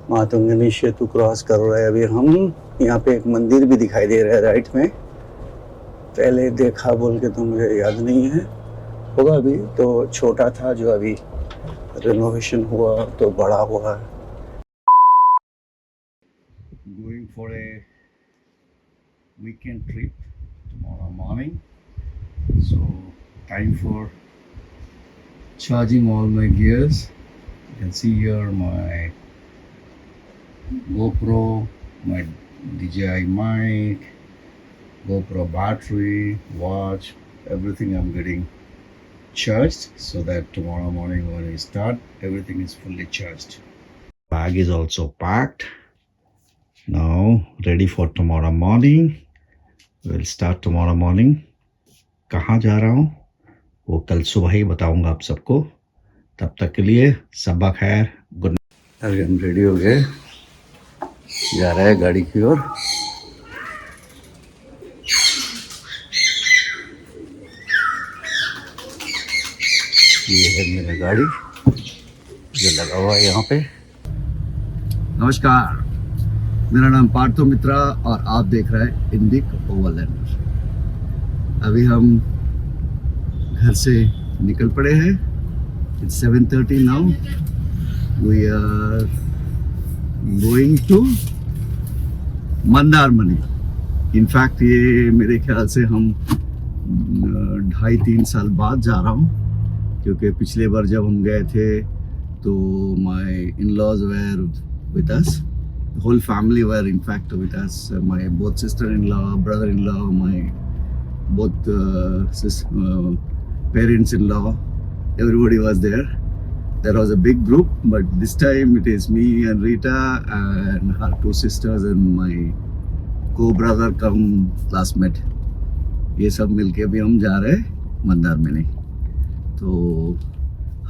मातंगनी सेतु cross कर रहे हैं अभी हम। यहाँ पे एक मंदिर भी दिखाई दे रहा है राइट में, पहले देखा बोल के तो मुझे याद नहीं है, होगा अभी तो छोटा था जो अभी रिनोवेशन हुआ तो बड़ा हुआ है। Going for a weekend trip tomorrow morning, so time for charging all my gears. You can see here my GoPro, my DJI mic, GoPro battery, watch, everything I'm getting charged so that tomorrow morning when we start, everything is fully charged. Bag is also packed. Now ready for tomorrow morning. We'll start tomorrow morning. कहाँ जा रहा हूँ वो कल सुबह ही बताऊंगा आप सबको। तब तक के लिए सबा खैर, गुड नाइट। अभी हम रेडी हो गए, जा रहे हैं गाड़ी की ओर। ये है मेरा गाड़ी जो लगा हुआ है यहाँ पे। नमस्कार, मेरा नाम पार्थो मित्रा और आप देख रहे हैं इंडिक ओवरलैंडर। अभी हम घर से निकल पड़े हैं। It's 7:30 now. We are going to Mandarmani. In fact ये मेरे ख्याल से हम 2.5-3 साल बाद जा रहा हूँ, क्योंकि पिछले बार जब हम गए थे तो my in-laws were with us. The whole family were in fact with us. My both sister-in-law, brother-in-law, my both parents-in-law, everybody was there. There was a big group, but this time it is me and Rita and her 2 sisters and my co-brother come classmate. ये सब मिलके भी हम जा रहे हैं मंदारमनी। तो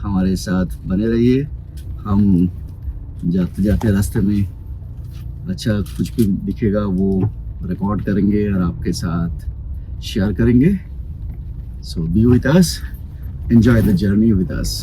हमारे साथ बने रहिए। हम जाते जाते रास्ते में अच्छा कुछ भी दिखेगा वो रिकॉर्ड करेंगे और आपके साथ शेयर करेंगे। So be with us, enjoy the journey with us.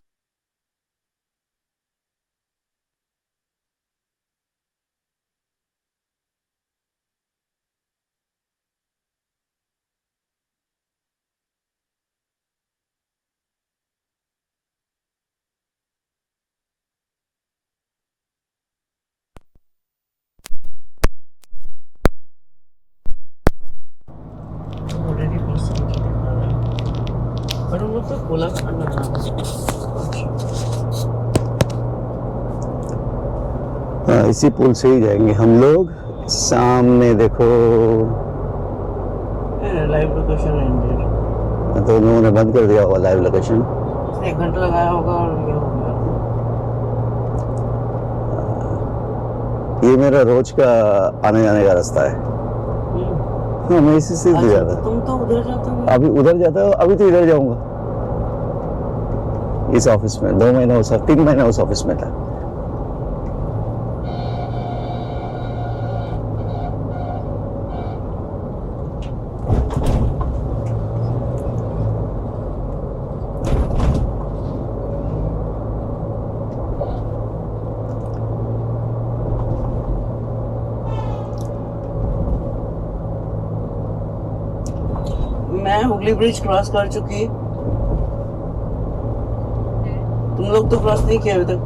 हाँ, इसी पुल से ही जाएंगे हम लोग। सामने देखो, लाइव लोकेशन एंडेड। तो उन्होंने बंद कर दिया होगा लाइव लोकेशन। 1 घंटा लगाया होगा और ये हो गया। ये मेरा रोज का आने जाने का रास्ता है। हाँ, मैं इसी से अच्छा, जाता। तुम तो उधर जाते हो। अभी उधर जाता हो, अभी तो इधर जाऊंगा। इस ऑफिस में 2 महीना 3 महीना उस ऑफिस में था। मैं हुगली ब्रिज क्रॉस कर चुकी। तुम लोग तो क्रॉस नहीं किया अभी तक।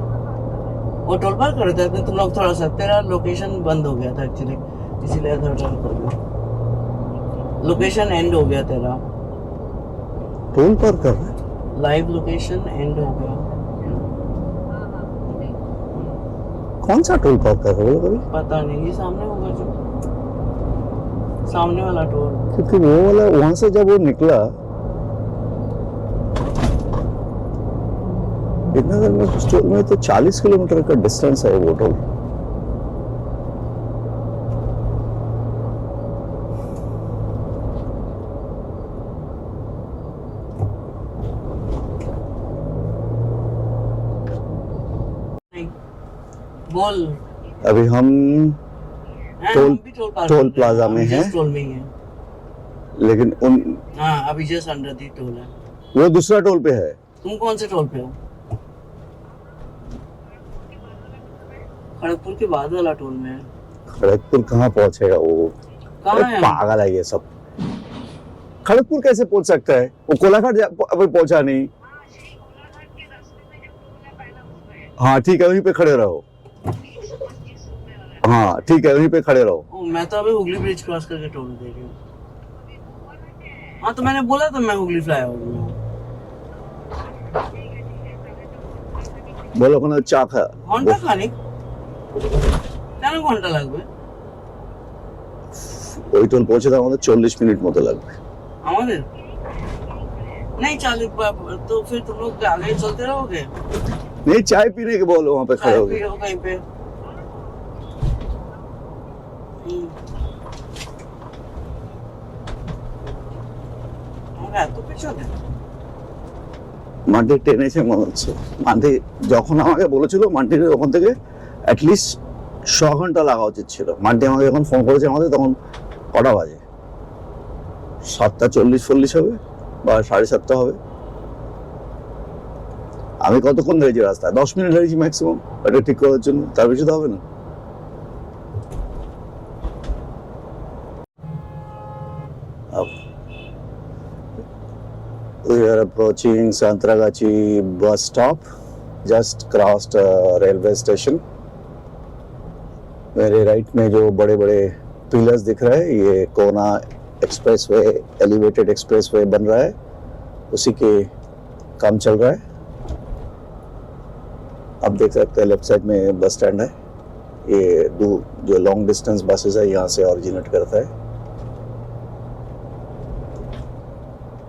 वो टोल पार कर रहे थे तुम लोग। थोड़ा सा तेरा लोकेशन बंद हो गया था एक्चुअली, इसीलिए इधर टर्न कर दिया। लोकेशन एंड हो गया तेरा। टोल पार कर रहा है? लाइव लोकेशन एंड हो गया। कौन सा टोल पार कर रहे हो कभी? पता नहीं, ये सामने होगा जो सामने वाला टोल। क्योंकि वो वाला वहां से जब वो निकला इतना देर में स्टोर में तो 40 किलोमीटर का डिस्टेंस है वो टोल। बोल। अभी हम टोल प्लाजा में है, टोल में ही है, लेकिन उन हाँ अभी जस्ट अंडर दी टोल है। वो दूसरा टोल पे है। तुम कौन से टोल पे हो? खड़गपुर के बाद वाला टोल में है। खड़गपुर कहाँ पहुंचेगा वो? कहाँ है? पागल है ये सब। खड़गपुर कैसे पहुंच सकता है? वो कोलाघाट अभी पहुंचा नहीं। हाँ ठीक है, वहीं पे खड़े रहो। हाँ ठीक है, वहीं पे खड़े रहो। ओ, मैं तो अभी हुगली ब्रिज क्रॉस करके टोल दे रही हूँ। हाँ तो मैंने बोला तो मैं हुगली फ्लाईओवर में हूँ। बोलो কোনো চা খা ঘন্টা খানিক কেন ঘন্টা লাগবে? ওই টোল পৌঁছতে আমাদের 40 মিনিট মতো লাগবে আমাদের नहीं 40 तो फिर तुम लोग आगे चलते रहोगे? नहीं, चाय पीने के बोलो, वहां पे खड़े चाय हो पी गए। रहो कहीं पे। আমরা এত পেছনে? মান্টি টেনেছে মনে হচ্ছে। মান্টি যখন আমাকে বলেছিল মান্টির ওখান থেকে অ্যাটলিস্ট 6 ঘন্টা লাগা উচিত ছিল। মান্টি আমাকে যখন ফোন করেছে আমাদের তখন কটা বাজে? 7:40-40 হবে বা 7:30 হবে। আমি কতক্ষণ ধরেছি রাস্তায়? 10 মিনিট ধরেছি ম্যাক্সিমাম এটা ঠিক করার জন্য, তার বেশি তো হবে না। We are approaching Santragachi bus stop. Just crossed railway station. मेरे राइट में जो बड़े बड़े पिलर्स दिख रहे हैं ये कोना एक्सप्रेसवे, एलिवेटेड एक्सप्रेसवे बन रहा है, उसी के काम चल रहा है। आप देख सकते हैं लेफ्ट साइड में बस स्टैंड है। ये जो लॉन्ग डिस्टेंस बसेस है यहाँ से ऑरिजिनेट करता है।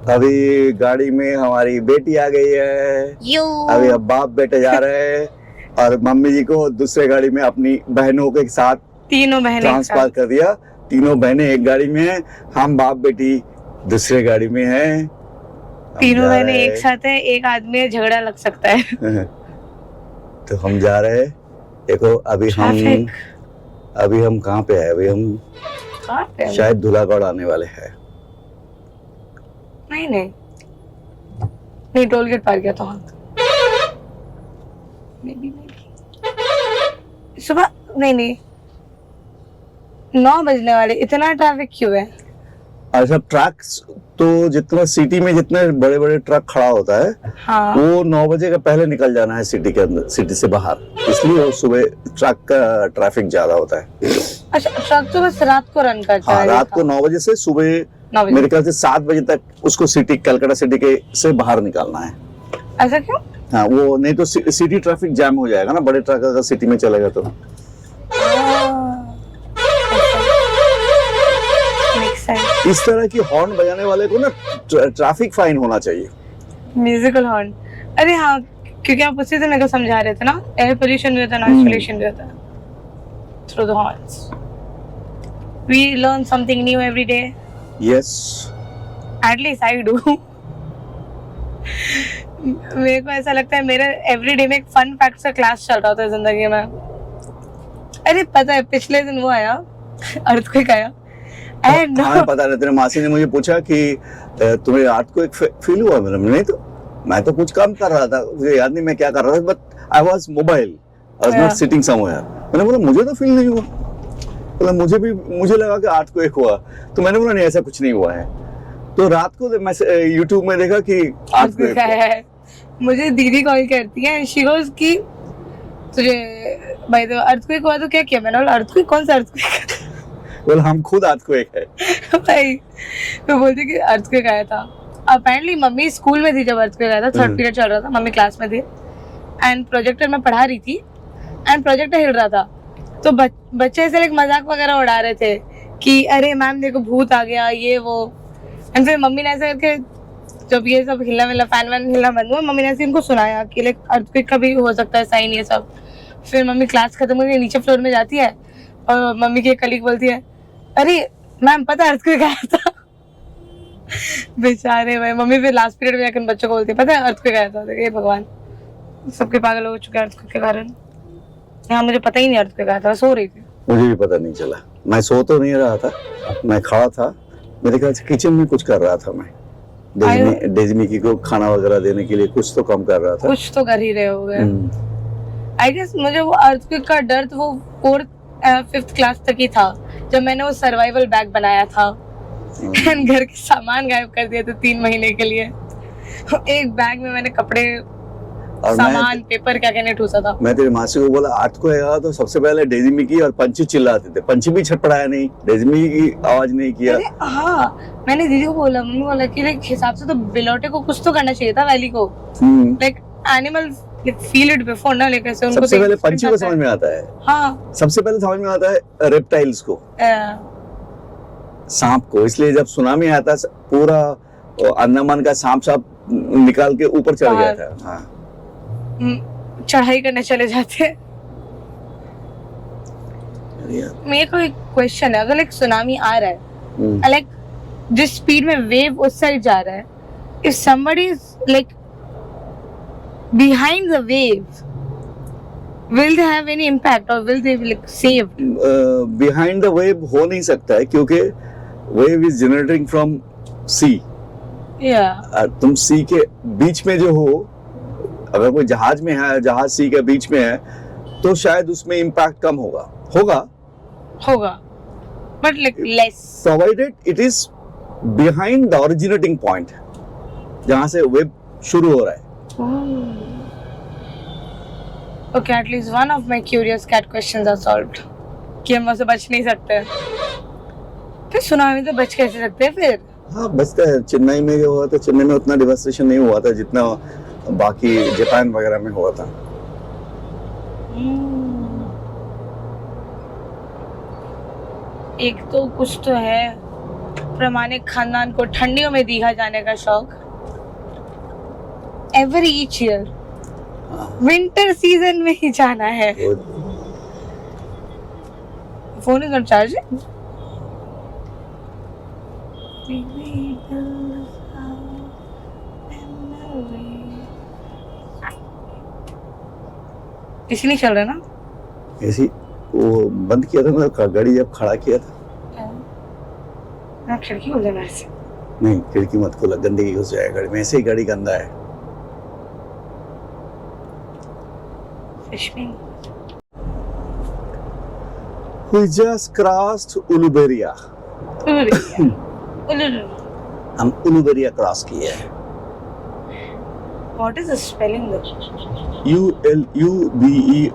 अभी गाड़ी में हमारी बेटी आ गई है। अभी अब बाप बेटे जा रहे हैं और मम्मी जी को दूसरे गाड़ी में अपनी बहनों के साथ तीनों बहनें ट्रांसफर कर दिया। तीनों बहनें एक गाड़ी में हैं, हम बाप बेटी दूसरे गाड़ी में हैं। तीनों बहनें एक साथ है, एक आदमी है, झगड़ा लग सकता है। तो हम जा रहे हैं। देखो अभी हम कहाँ पे है? अभी हम कहाँ पे हैं? शायद धुलागढ़ आने वाले हैं। नहीं टोल गेट पार किया तो हाँ सुबह नहीं 9 बजने वाले, इतना ट्रैफिक क्यों है? और सब ट्रक्स तो जितना सिटी में जितने बड़े बड़े ट्रक खड़ा होता है हाँ वो 9 बजे का पहले निकल जाना है सिटी के अंदर, सिटी से बाहर, इसलिए वो सुबह ट्रक का ट्रैफिक ज्यादा होता है। अच्छा ट्रक तो बस रात को रन करता हाँ, है। रात को 9 बजे से सुबह 9 बजे मेरे ख्याल से 7 बजे तक उसको सिटी, कलकत्ता सिटी के से बाहर निकालना है। ऐसा क्यों? हाँ वो नहीं तो सिटी ट्रैफिक जैम हो जाएगा ना, बड़े ट्रक अगर सिटी में चलेगा तो। इस तरह की हॉर्न बजाने वाले को ना ट्रैफिक फाइन होना चाहिए। Musical horn. अरे हाँ क्योंकि आप उसी से मेरे को समझा रहे थे ना, एयर पोल्यूशन भी होता है, नॉइज पोल्यूशन भी होता है through the horns. We learn something new every day. Yes at least I do. मेरे को ऐसा लगता है मेरे एवरी डे में एक फन फैक्ट्स का क्लास चल रहा होता है जिंदगी में। अरे पता है पिछले दिन वो आया, अर्थक्वेक आया एंड हाँ पता नहीं, तेरे मासी ने मुझे पूछा कि तुम्हें रात को एक फील हुआ? नहीं तो मैं तो कुछ काम कर रहा था, मुझे याद नहीं मैं क्या कर रहा था, but I was mobile, I was not sitting somewhere. मैंने बोला मुझे तो फील नहीं हुआ। बोला मुझे लगा कि रात को एक हुआ, तो मैंने बोला नहीं ऐसा कुछ नहीं हुआ है। तो रात को मैं यूट्यूब में देखा कि अर्थक्वेक है। मुझे दीदी कॉल करती है, शी गोज की तुझे भाई तो अर्थक्वेक हुआ तो क्या किया? मैंने बोला अर्थक्वेक? कौन सा अर्थक्वेक? बोला हम खुद अर्थक्वेक है। भाई तो बोलती कि अर्थक्वेक आया था। अपेरेंटली मम्मी स्कूल में थी जब अर्थक्वेक आया था, 3rd पीरियड चल रहा था, मम्मी क्लास में थी एंड प्रोजेक्टर में पढ़ा रही थी एंड प्रोजेक्टर हिल रहा था, तो बच्चे ऐसे एक मजाक वगैरह उड़ा रहे थे कि अरे मैम देखो भूत आ गया ये वो। एंड फिर मम्मी ने ऐसे करके जब ये सब हिलना मिला, फैन वैन हिलना बंद हुआ, मम्मी ने ऐसे इनको सुनाया कि लाइक अर्थक्वेक का भी हो सकता है साइन ये सब। फिर मम्मी क्लास खत्म करके नीचे फ्लोर में जाती है और मम्मी की एक कलीग बोलती है अरे मैम पता है अर्थक्वेक आया था। बेचारे भाई मम्मी फिर लास्ट पीरियड में जाकर बच्चों को बोलती है पता है अर्थक्वेक आया था। ये भगवान सबके पागल हो चुके हैं अर्थक्वेक के कारण। यहाँ मुझे पता ही नहीं अर्थक्वेक आया था, सो रही थी। मुझे भी पता नहीं चला, मैं सो तो नहीं रहा था, मैं खड़ा था, मेरे ख्याल से किचन में कुछ कर रहा था मैं, डेजमी को खाना वगैरह देने के लिए कुछ तो काम कर रहा था। कुछ तो कर ही रहे होगे। आई गेस मुझे वो अर्थक्वेक का डर तो वो 4th 5th क्लास तक ही था, जब मैंने वो सर्वाइवल बैग बनाया था एंड घर के सामान गायब कर दिए थे 3 महीने के लिए। एक बैग में मैंने कपड़े, और सामान, पेपर क्या कहने ठूसा था। मैं तेरी मासी को बोला आर्ट को आएगा तो सबसे पहले डेजी मिकी और पंची चिल्लाते थे, पंची भी छटपड़ाया नहीं, डेजी मिकी की आवाज नहीं किया। अरे हाँ, मैंने दीदी को बोला, मम्मी बोला कि लाइक हिसाब से तो बिलोटे को कुछ तो करना चाहिए था वैली को, like animal feel it before ना, लाइक ऐसे उनको सबसे पहले पंची को समझ में आता है। हाँ, सबसे पहले समझ में आता है रेप्टाइल्स को, सांप को। इसलिए जब सुनामी आया था पूरा अंडमान का सांप निकाल के ऊपर चढ़ गया था। हाँ, चढ़ाई करने चले जाते। मेरे को एक क्वेश्चन है, अगर एक सुनामी आ रहा है, लाइक जिस स्पीड में वेव उस साइड जा रहा है, if somebody is like behind the wave, will they have any impact or will they be like saved? Behind the wave हो नहीं सकता है क्योंकि वेव इज जनरेटिंग फ्रॉम सी। तुम सी के बीच में जो हो, अगर कोई जहाज में है, जहाज सी के बीच में है, तो शायद उसमें इम्पैक्ट कम होगा but like less, provided it is behind the originating point, जहां से वेव शुरू हो रहा है। Okay, at least one of my curious cat questions are solved. कि हम उससे बच नहीं सकते, फिर सुनामी से बच कैसे सकते हैं फिर? हाँ, बचता है। चेन्नई में जो हुआ था, चेन्नई में उतना डिवास्टेशन नहीं हुआ था जितना बाकी जापान वगैरह में हुआ था। एक तो कुछ तो है, प्रामाणिक खानदान को ठंडियों में दीघा जाने का शौक, every each year winter season में ही जाना है। Phone is on charging. AC नहीं चल रहा ना? एसी वो बंद किया था ना, गाड़ी जब खड़ा किया था। मैं खिड़की खोल देना ऐसे। नहीं, खिड़की मत खोला, गंदगी घुस जाएगा गाड़ी में। ऐसे ही गाड़ी गंदा है। Fishing. We just crossed Uluberia. हम उलुबेरिया क्रॉस किए हैं। What is the spelling though? ULUBERIA,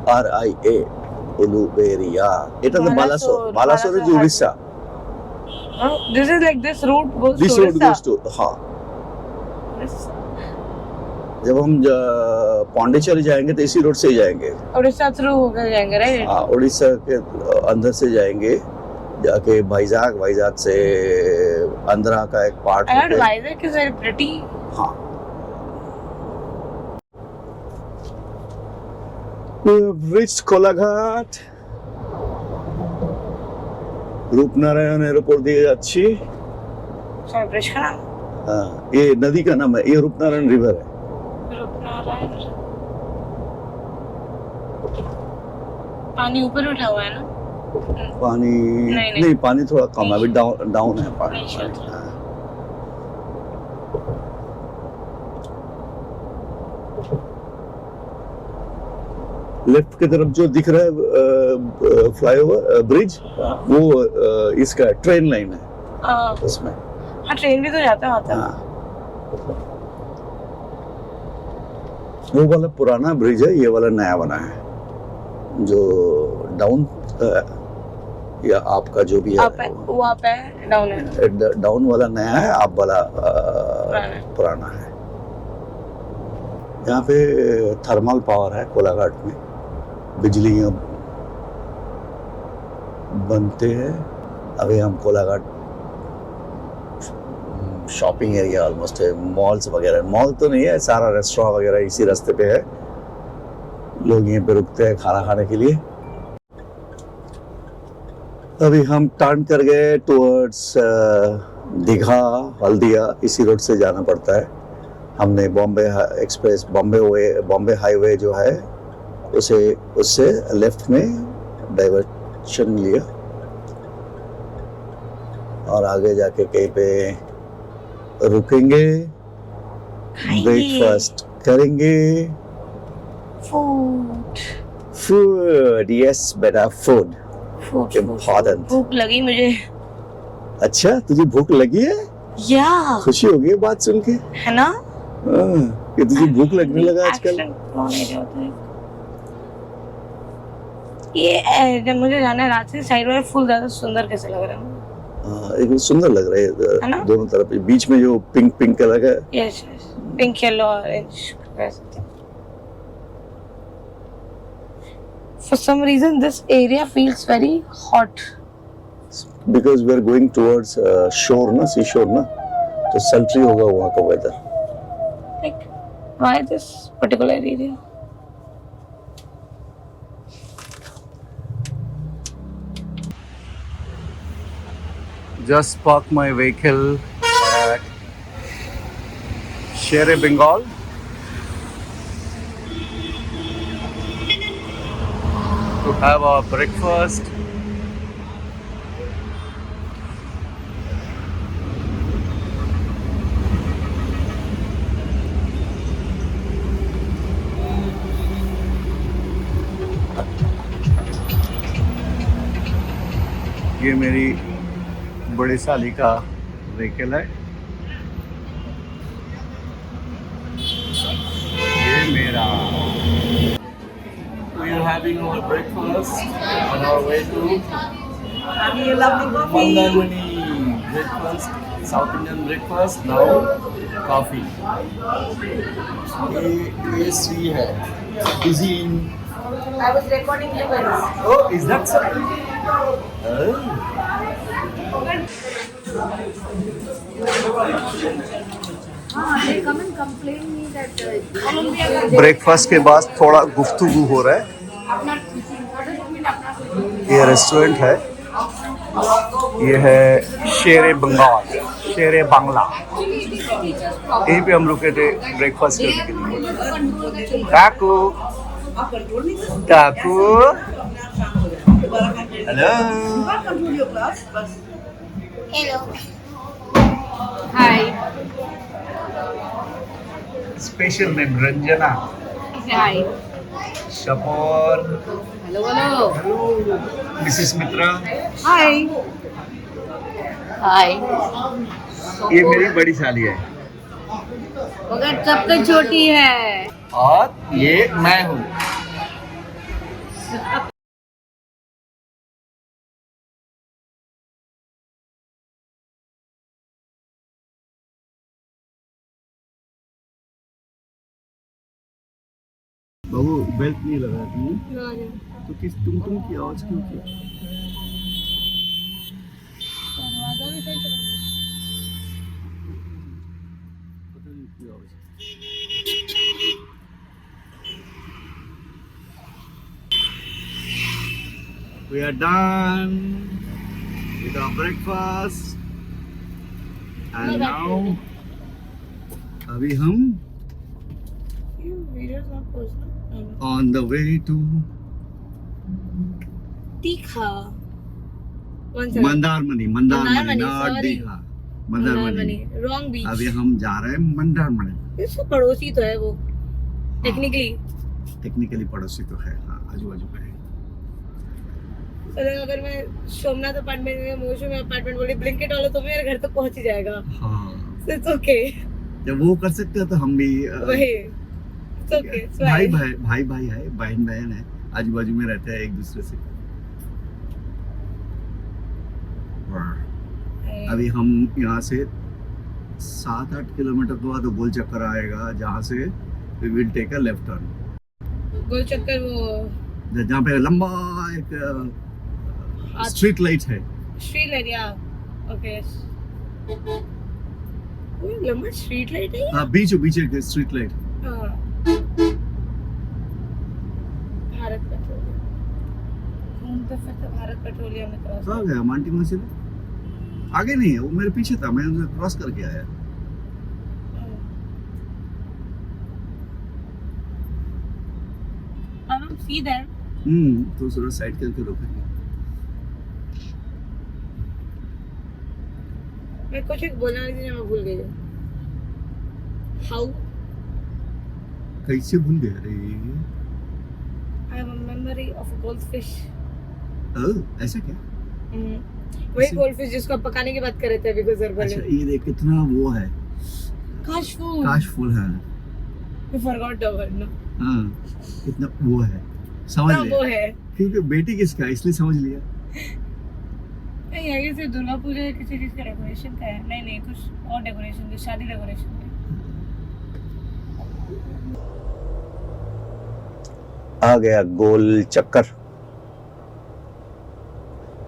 Uluberia. এটা তো Balasore, Balasore is Orissa. This is like this route goes This to road goes to, हाँ। जब हम पौंडीचेरी जाएंगे तो इसी रोड से ही जाएंगे। उड़ीसा थ्रू होकर जाएंगे, राइट? हाँ, उड़ीसा के अंदर से जाएंगे, जाके वाइजाग से आंध्रा का एक part I heard Vizag is very pretty. हाँ। We have reached Kolaghat. Rupnarayan airport दिए যাচ্ছি। सॉरी, ब्रिज का नाम? हाँ, ये नदी का नाम है, ये रूपनारायण रिवर है। रूपनारायण। पानी ऊपर उठा हुआ है ना? पानी नहीं, पानी थोड़ा कम है, अभी डाउन है पानी। हाँ। लेफ्ट की तरफ जो दिख रहा है फ्लाईओवर ब्रिज, वो इसका ट्रेन लाइन है उसमें। हाँ, ट्रेन भी तो जाता है। हाँ, वो वाला पुराना ब्रिज है, ये वाला नया बना है। जो डाउन या आपका जो भी है, वो आप है, डाउन है। डाउन वाला नया है, आप वाला पुराना है। यहाँ पे थर्मल पावर है कोलाघाट में, बिजली बनते हैं। अभी हम कोलाघाट शॉपिंग एरिया ऑलमोस्ट है, मॉल्स वगैरह, मॉल तो नहीं है, सारा रेस्टोरेंट वगैरह इसी रास्ते पे है। लोग यहीं पे रुकते हैं खाना खाने के लिए। अभी हम टर्न कर गए टुवर्ड्स दीघा, हल्दिया, इसी रोड से जाना पड़ता है। हमने बॉम्बे एक्सप्रेस, बॉम्बे हाईवे जो है उससे लेफ्ट में डाइवर्शन लिया और आगे जाके कहीं पे रुकेंगे, ब्रेकफास्ट करेंगे। Food Food, yes, better food. Food Important. भूख लगी मुझे अच्छा, तुझे भूख लगी है? या खुशी हो गई बात सुन के? है ना हाँ, कि तुझे भूख लगने लगा आजकल? Action कौन है जो होता है? ये जब मुझे जाना है रात से साइड वाले फूल ज्यादा सुंदर कैसे लग रहे हैं हाँ, एक सुंदर लग रहा है है ना? दोनों तरफ, बीच में जो पिंक पिंक कलर का yes yes pink yellow orange कैसे For some reason this area feels very hot. Because we are going towards shore ना, सी शोर ना, तो सल्ट्री होगा वहाँ का weather. Like why this particular area? Just park my vehicle at Shere Bengal. To have our breakfast. ये मेरी बड़ी साली का व्हीकल है. ये मेरा. We are having our breakfast on our way to Mandalmani breakfast, South Indian breakfast. Now coffee. ये सी है. Busy in. I was recording you guys. Oh, is that so? Oh. They come and complain me that Colombia breakfast के बाद थोड़ा गुफ्तगू हो रहा है. ये रेस्टोरेंट है. ये है शेरे बंगाल, शेरे बांग्ला. यहीं पे हम रुके थे ब्रेकफास्ट करने के लिए. काकू काकू hello. Hello. Hi. Special name Ranjana. Hi. शपोर. Hello. Mrs Mitra. Hi. Hi. ये मेरी बड़ी साली है. मगर सबसे छोटी है. और ये मैं हूँ. बाबू बेल्ट नहीं लगा तुमने तो किस तुम की आवाज क्यों की? पता नहीं क्यों आवाज. We are done with our breakfast and now अभी हम on the way to तीखा. Mandarmani. Mandarmani, not sorry. Digha. Mandarmani. Wrong beach. अभी हम जा रहे हैं मंदारमनी. इसको पड़ोसी तो है वो टेक्निकली. टेक्निकली पड़ोसी तो है. हाँ, आजू बाजू का है. अगर मैं सोमनाथ अपार्टमेंट में मोशो में अपार्टमेंट बोली ब्लिंकिट वाला तो मेरे घर तक पहुंच ही जाएगा. हाँ, इट्स ओके. जब वो कर सकते हैं तो हम भी वही इट्स ओके. भाई है, बहन है, आजू बाजू में रहते हैं एक दूसरे से. अभी हम यहाँ से 7-8 किलोमीटर के बाद गोल चक्कर आएगा जहाँ से we will take a left turn. गोल चक्कर वो जहाँ पे लंबा एक स्ट्रीट लाइट है. स्ट्रीट लाइट या ओके. वो लंबा स्ट्रीट लाइट है. हाँ, बीच एक स्ट्रीट लाइट. हाँ. भारत पेट्रोलियम. घूमते फिरते भारत पेट्रोलियम में क्रॉस. कहाँ गया मांटी मस्जिद? आगे नहीं है, वो मेरे पीछे था, मैं उसे क्रॉस करके आया. I don't see them. तो थोड़ा साइड करके रोकेंगे. मैं कुछ एक बोलने वाली थी मैं भूल गई. हाउ कैसे भूल गए रे? I remember memory of a goldfish. ओह, ऐसा क्या? वही ऐसे- गोल्डफिश जिसको आप पकाने की बात कर रहे थे अभी कुछ देर अच्छा, पहले. ये देख कितना वो है, काशफूल. काशफुल है। We forgot the word, no? हाँ, कितना वो है, समझ हाँ, वो लिया। है. क्योंकि बेटी किसका है, इसलिए समझ लिया। नहीं, आगे से दुर्गा पूजा या किसी चीज का डेकोरेशन का है. नहीं कुछ और डेकोरेशन का, शादी डेकोरेशन का. आ गया गोल चक्कर,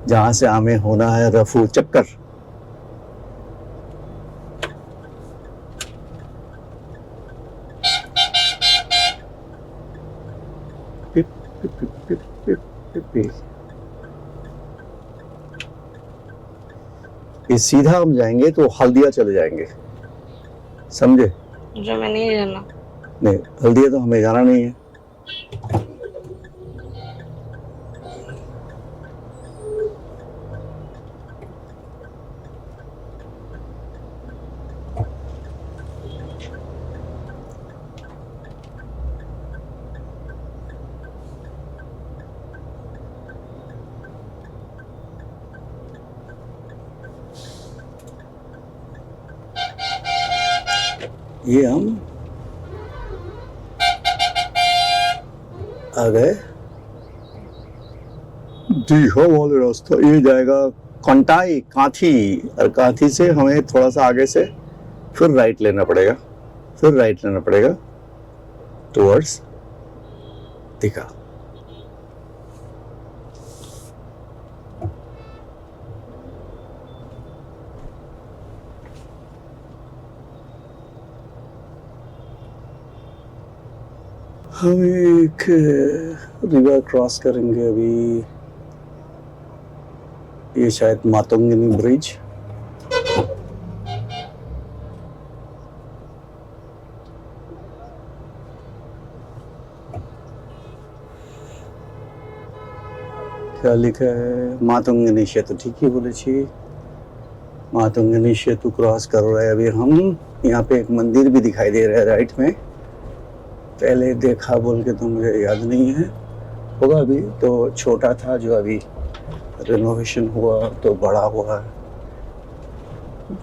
जहां से हमें होना है रफू चक्कर। पिप, पिप, पिप, पिप, पिप, पिप, पिप। ये सीधा हम जाएंगे तो हल्दिया चले जाएंगे, समझे? जो मैं नहीं जाना. नहीं, हल्दिया तो हमें जाना नहीं है। ये हम आ गए दीघा वाले रास्ता। ये जाएगा कंटाई कांथी, और कांथी से हमें थोड़ा सा आगे से फिर राइट लेना पड़ेगा टुवर्ड्स दीघा। हम एक रिवर क्रॉस करेंगे अभी, ये शायद मातंगिनी ब्रिज। क्या लिखा है? मातंगिनी सेतु, ठीक ही बोले छी। मातंगिनी सेतु क्रॉस कर रहे हैं अभी हम। यहाँ पे एक मंदिर भी दिखाई दे रहा है राइट में, पहले देखा बोल के तो मुझे याद नहीं है, होगा अभी तो छोटा था, जो अभी रिनोवेशन हुआ तो बड़ा हुआ है।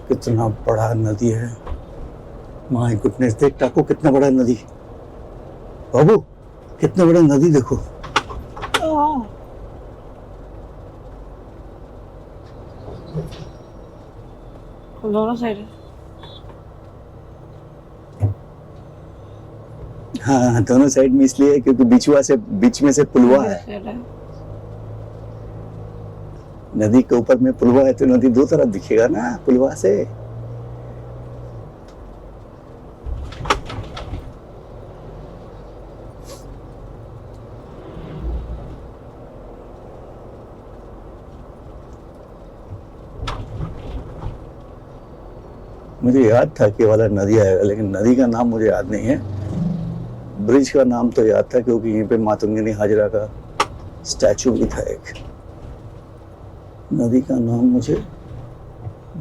कितना बड़ा नदी है, माय गुडनेस। देख टाको कितना बड़ा नदी, बाबू कितना बड़ा नदी देखो। दोनों साइड. हाँ, दोनों साइड में इसलिए क्योंकि बीच में से पुलवा है। नदी के ऊपर में पुलवा है तो नदी दो तरफ दिखेगा ना पुलवा से। मुझे याद था कि वाला नदी आएगा, लेकिन नदी का नाम मुझे याद नहीं है। ब्रिज का नाम तो याद था क्योंकि यहीं पे मातंगिनी हाजरा का स्टैचू भी था एक। नदी का नाम मुझे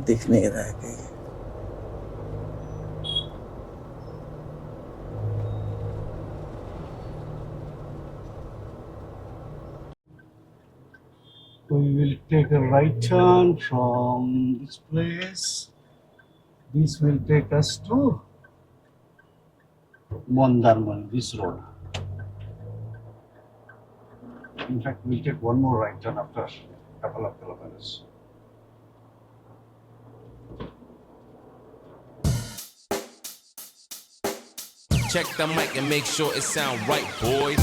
दिख नहीं रहा है कहीं। We will take a right turn from this place. This will take us to Mondarman, this road. In fact, we'll take one more right turn after a couple of kilometers. Check the mic and make sure it sound right, boys.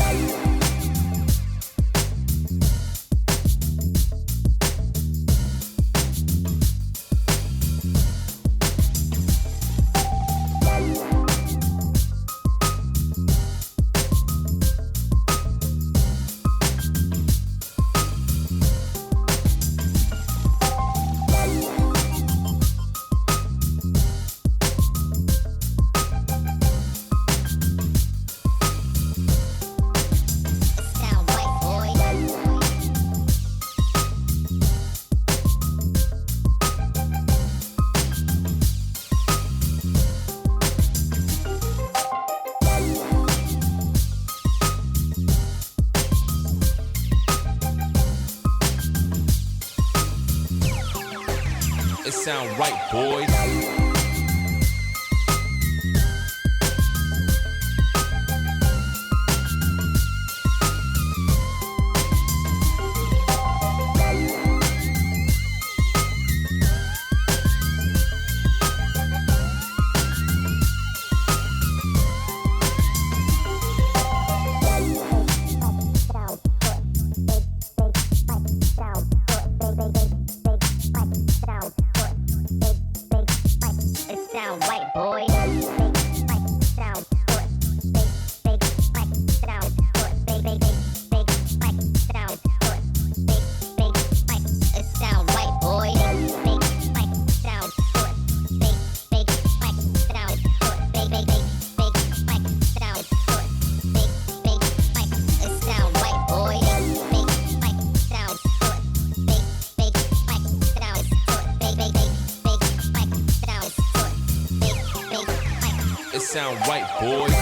sound right, boys. It sound right, boys.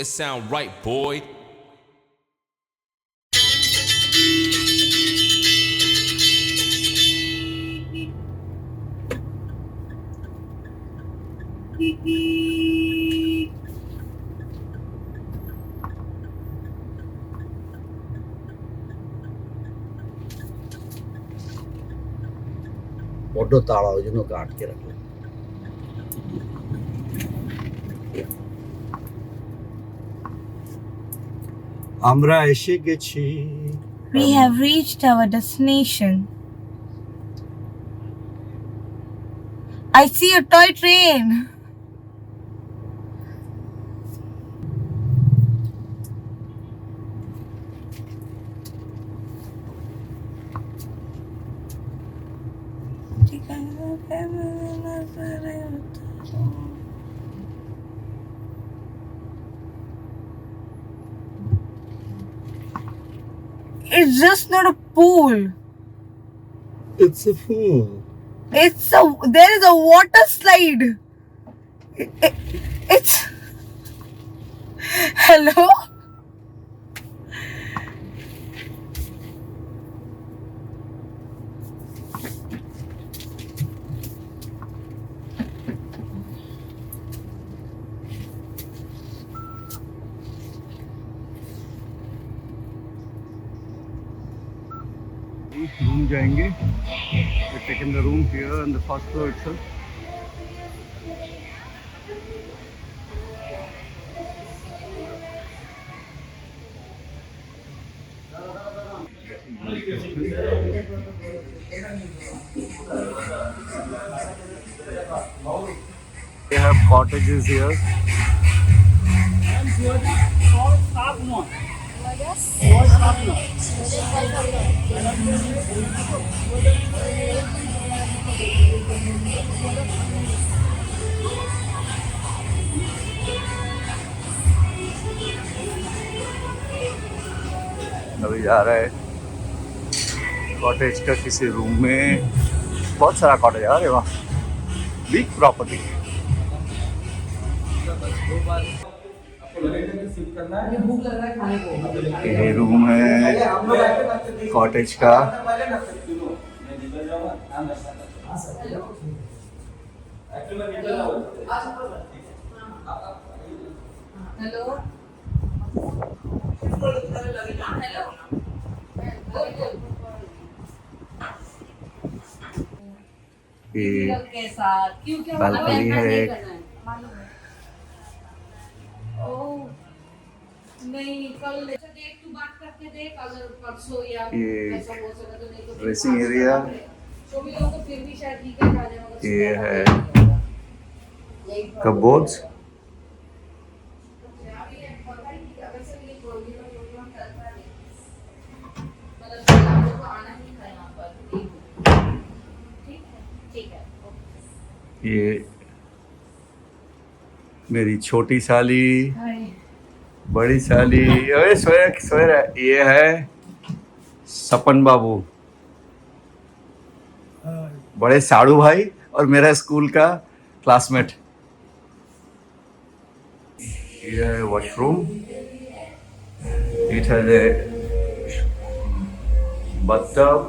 It sound right, boy. বড্ড তাড়া, ওই জন্য ওকে আটকে রাখলাম। আমরা এসে গেছি। We have reached our destination. I see a toy train. It's just not a pool. It's a fool. There is a water slide. It's hello. Room जाएंगे। We've taken the room here on the first floor itself. They have cottages here. अभी जा रहा है cottage का किसी room में। बहुत सारा कॉटेज है, अरे वाह, बिग प्रॉपर्टी। ये रूम है कॉटेज का। ये बालकनी है एक। नहीं कल देख तू बात करके देख अगर परसों या ये ऐसा हो सका तो नहीं तो ड्रेसिंग एरिया। तो भी लोगों को फिर भी शायद ठीक है आ जाए मगर ये है कबोर्ड्स। ये मेरी छोटी साली, बड़ी साली, अरे सोए रहा है। ये है सपन बाबू, बड़े साड़ू भाई और मेरा स्कूल का क्लासमेट। ये है washroom, it has a bathtub,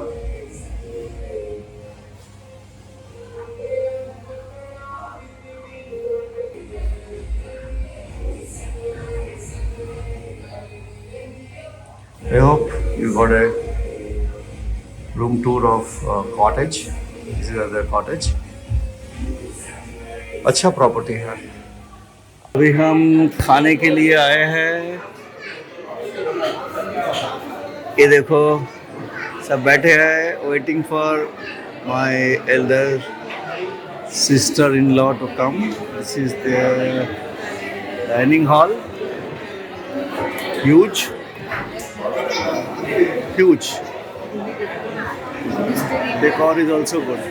I hope you got a room tour of cottage. This is the cottage. अच्छा प्रॉपर्टी है। अभी हम खाने के लिए आए हैं। ये देखो सब बैठे हैं waiting for my elder sister in law to come. This is the dining hall, huge. Decor is also good.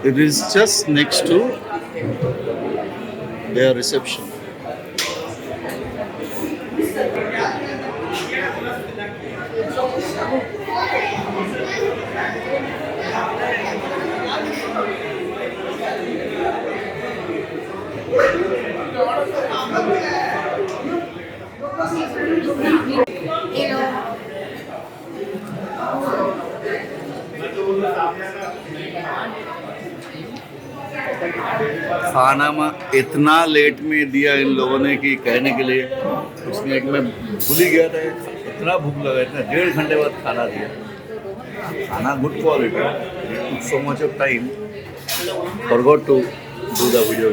It is just next to their reception. खाना में इतना लेट में दिया इन लोगों ने कि कहने के लिए उसमें एक मैं भूल ही गया था। इतना भूख लगा, इतना 1.5 घंटे बाद खाना दिया। खाना good quality, so much of time, forgot to do the video.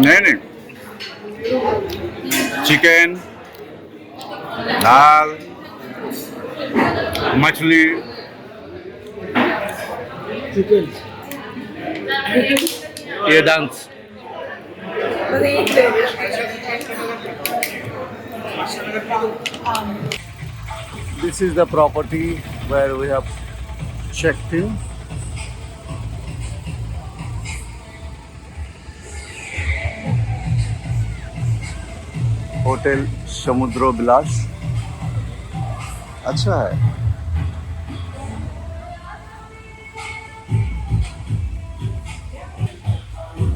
नहीं, चिकन, दाल, मछली, ये dance. This is the property where we have checked in. Hotel Samudra Vilas अच्छा है।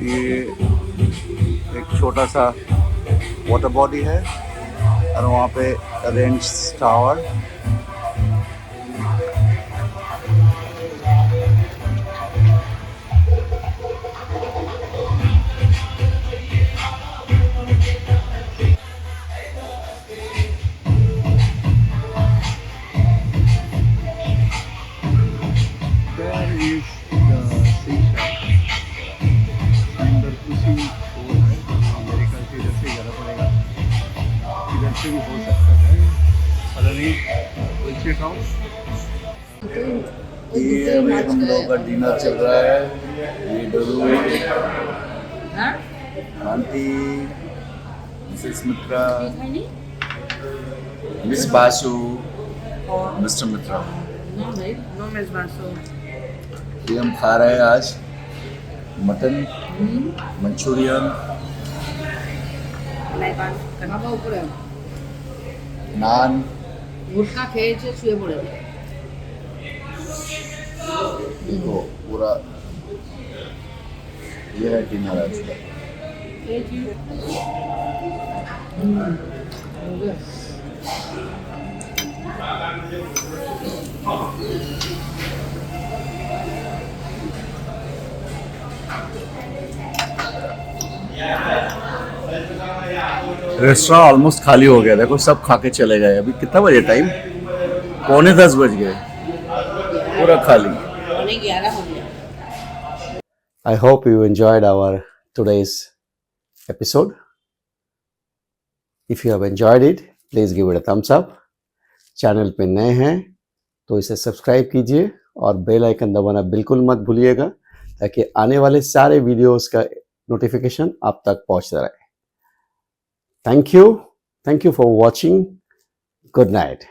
ये एक छोटा सा वाटर बॉडी है और वहाँ पे रेंज टावर। ये अभी हम लोग का डिनर चल रहा है। ये डरू, aunty, Mrs Mitra, Miss Basu, Mr Mitra. No Miss Basu. ये हम खा रहे हैं आज मटन मंचूरियन, नान। गुटखा খেয়েছে শুয়ে পড়ে। देखो पूरा ये है डिनर आज का। रेस्टोरेंट ऑलमोस्ट खाली हो गया। देखो सब खा के चले गए। अभी कितना बजे टाइम? 9:45 बज गए, पूरा खाली। 11 हो गया। I hope you enjoyed our today's episode. If you have enjoyed it, please give it a thumbs up. Channel पे नए हैं तो इसे सब्सक्राइब कीजिए और बेल आइकन दबाना बिल्कुल मत भूलिएगा ताकि आने वाले सारे वीडियोस का नोटिफिकेशन आप तक पहुंचता रहे। Thank you Thank you for watching. Good night.